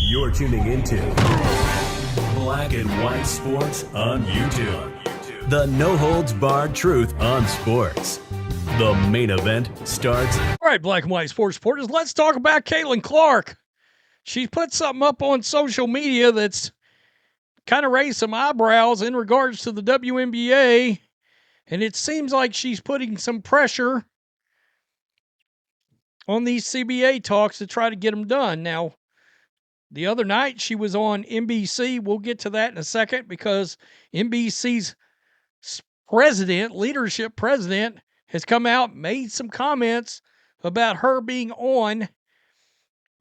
You're tuning into Black and White Sports on YouTube. The no-holds-barred truth on sports. The main event starts. All right, Black and White Sports supporters, let's talk about Caitlin Clark. She put something up on social media that's kind of raised some eyebrows in regards to the WNBA, and it seems like she's putting some pressure on these CBA talks to try to get them done. Now, the other night she was on NBC. We'll get to that in a second because NBC's leadership president, has come out, made some comments about her being on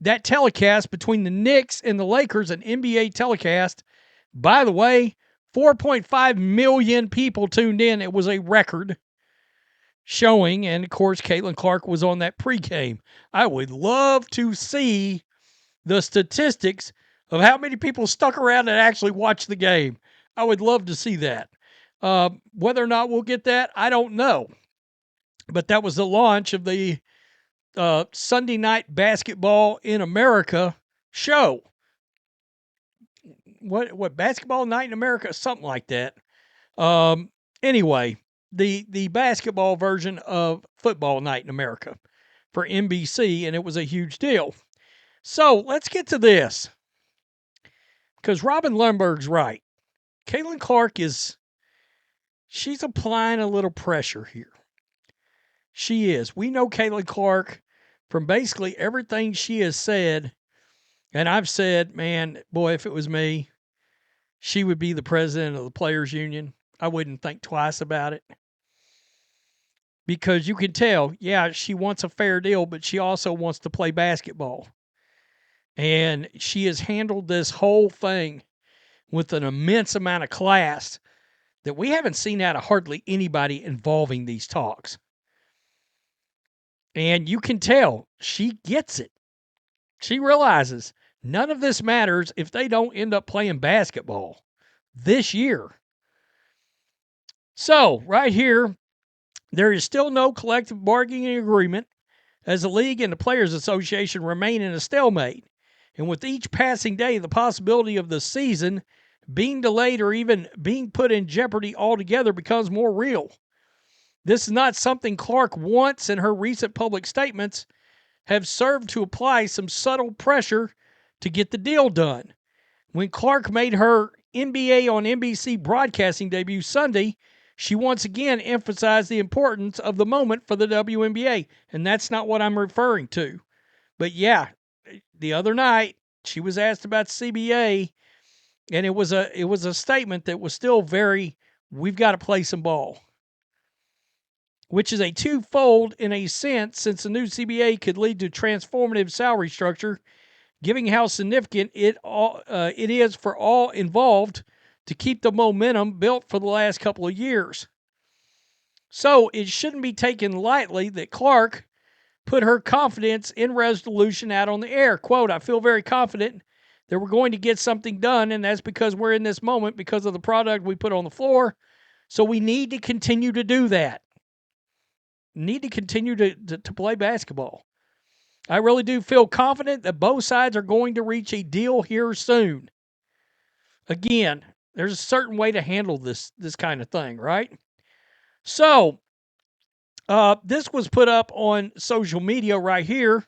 that telecast between the Knicks and the Lakers, an NBA telecast. By the way, 4.5 million people tuned in. It was a record showing, and of course, Caitlin Clark was on that pregame. I would love to see the statistics of how many people stuck around and actually watched the game. I would love to see that. Whether or not we'll get that, I don't know. But that was the launch of the Sunday Night Basketball in America show. What Basketball Night in America? Something like that. Anyway, the basketball version of Football Night in America for NBC, and it was a huge deal. So let's get to this, because Robin Lundberg's right. Caitlin Clark she's applying a little pressure here. She is. We know Caitlin Clark from basically everything she has said, and I've said, man, boy, if it was me, she would be the president of the Players Union. I wouldn't think twice about it. Because you can tell, yeah, she wants a fair deal, but she also wants to play basketball. And she has handled this whole thing with an immense amount of class that we haven't seen out of hardly anybody involving these talks. And you can tell she gets it. She realizes none of this matters if they don't end up playing basketball this year. So, right here, there is still no collective bargaining agreement as the league and the Players Association remain in a stalemate. And with each passing day, the possibility of the season being delayed or even being put in jeopardy altogether becomes more real. This is not something Clark wants, and her recent public statements have served to apply some subtle pressure to get the deal done. When Clark made her NBA on NBC broadcasting debut Sunday, she once again emphasized the importance of the moment for the WNBA, and that's not what I'm referring to. But yeah, the other night she was asked about CBA, and it was a statement that was still very, we've got to play some ball, which is a twofold in a sense, since the new CBA could lead to transformative salary structure, given how significant it is for all involved to keep the momentum built for the last couple of years. So it shouldn't be taken lightly that Clark put her confidence in resolution out on the air. Quote, I feel very confident that we're going to get something done, and that's because we're in this moment because of the product we put on the floor. So we need to continue to do that. Need to continue to play basketball. I really do feel confident that both sides are going to reach a deal here soon. Again, there's a certain way to handle this kind of thing, right? So, this was put up on social media right here,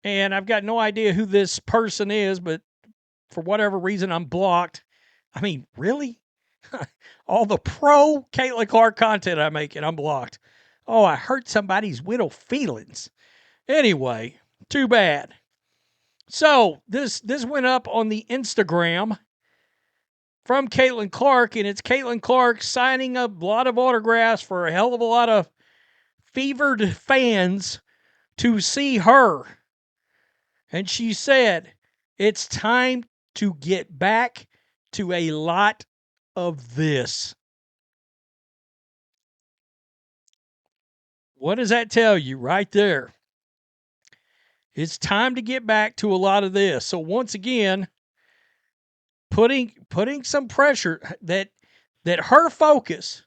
and I've got no idea who this person is, but for whatever reason, I'm blocked. I mean, really? All the pro Caitlin Clark content I make, and I'm blocked. Oh, I hurt somebody's widow feelings. Anyway, too bad. So, this went up on the Instagram from Caitlin Clark, and it's Caitlin Clark signing a lot of autographs for a hell of a lot of fevered fans to see her. And she said, it's time to get back to a lot of this. What does that tell you right there? It's time to get back to a lot of this. So once again, putting some pressure that her focus.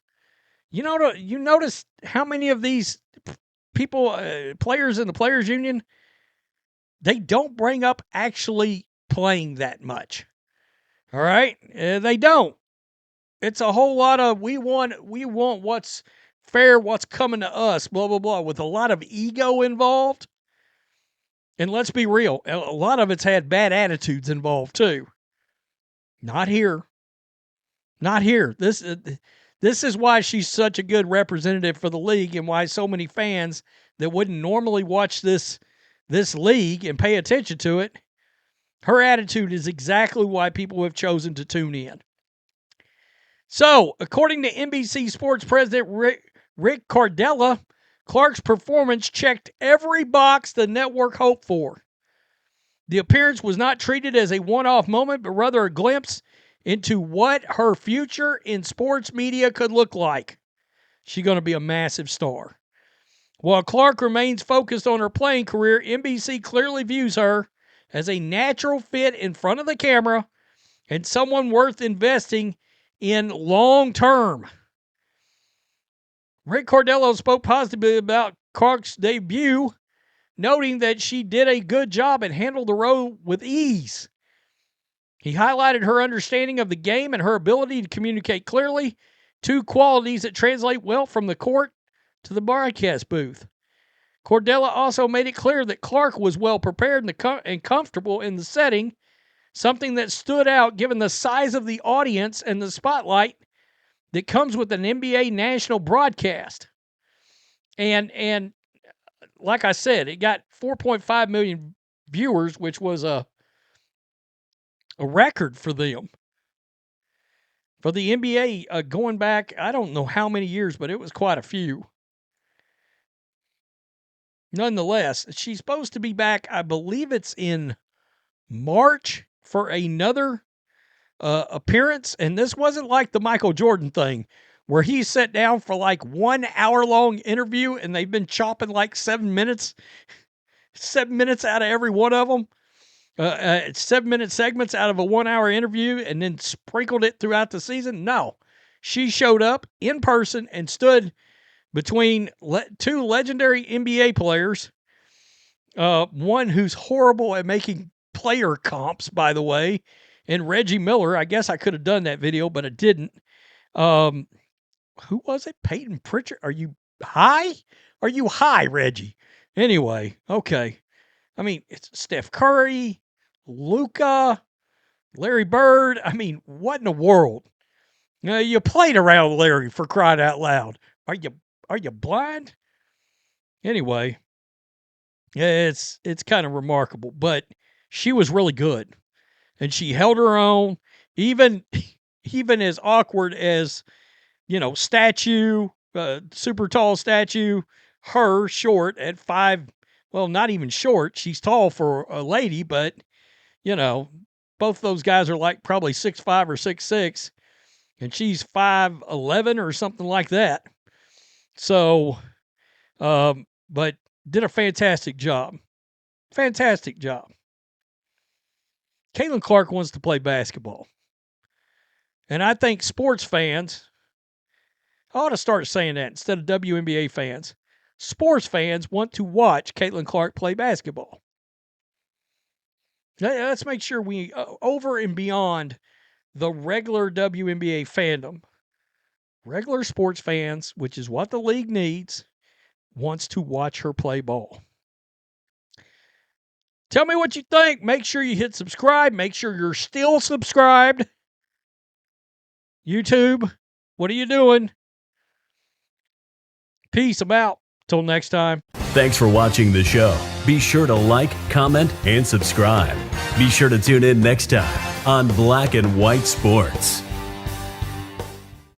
You notice how many of these people, players in the Players Union, they don't bring up actually playing that much. All right? They don't. It's a whole lot of we want what's fair, what's coming to us, blah, blah, blah, with a lot of ego involved. And let's be real, a lot of it's had bad attitudes involved too. Not here. Not here. This is why she's such a good representative for the league, and why so many fans that wouldn't normally watch this league and pay attention to it, her attitude is exactly why people have chosen to tune in. So, according to NBC Sports President Rick Cordella, Clark's performance checked every box the network hoped for. The appearance was not treated as a one-off moment, but rather a glimpse into what her future in sports media could look like. She's going to be a massive star. While Clark remains focused on her playing career, NBC clearly views her as a natural fit in front of the camera and someone worth investing in long term. Rick Cordella spoke positively about Clark's debut, noting that she did a good job and handled the role with ease. He highlighted her understanding of the game and her ability to communicate clearly, two qualities that translate well from the court to the broadcast booth. Cordella also made it clear that Clark was well prepared and comfortable in the setting, something that stood out given the size of the audience and the spotlight that comes with an NBA national broadcast. And like I said, it got 4.5 million viewers, which was a record for them. For the NBA, going back, I don't know how many years, but it was quite a few. Nonetheless, she's supposed to be back, I believe it's in March, for another appearance. And this wasn't like the Michael Jordan thing, where he sat down for like 1 hour long interview and they've been chopping like 7 minutes out of every one of them. 7-minute segments out of a 1 hour interview and then sprinkled it throughout the season. No, she showed up in person and stood between two legendary NBA players. One who's horrible at making player comps, by the way, and Reggie Miller. I guess I could have done that video, but I didn't. Who was it? Peyton Pritchard? Are you high? Are you high, Reggie? Anyway, okay. I mean, it's Steph Curry, Luka, Larry Bird. I mean, what in the world? You played around Larry, for crying out loud. Are you blind? Anyway, it's kind of remarkable, but she was really good, and she held her own, even as awkward as, statue, super tall statue, her short at 5. Well, not even short. She's tall for a lady, but, both those guys are like probably 6'5" or 6'6", and she's 5'11" or something like that. So, but did a fantastic job. Fantastic job. Caitlin Clark wants to play basketball. And I think sports fans, I ought to start saying that instead of WNBA fans. Sports fans want to watch Caitlin Clark play basketball. Let's make sure we, over and beyond the regular WNBA fandom, regular sports fans, which is what the league needs, wants to watch her play ball. Tell me what you think. Make sure you hit subscribe. Make sure you're still subscribed. YouTube, what are you doing? Peace. I'm out. Till next time. Thanks for watching the show. Be sure to like, comment, and subscribe. Be sure to tune in next time on Black and White Sports.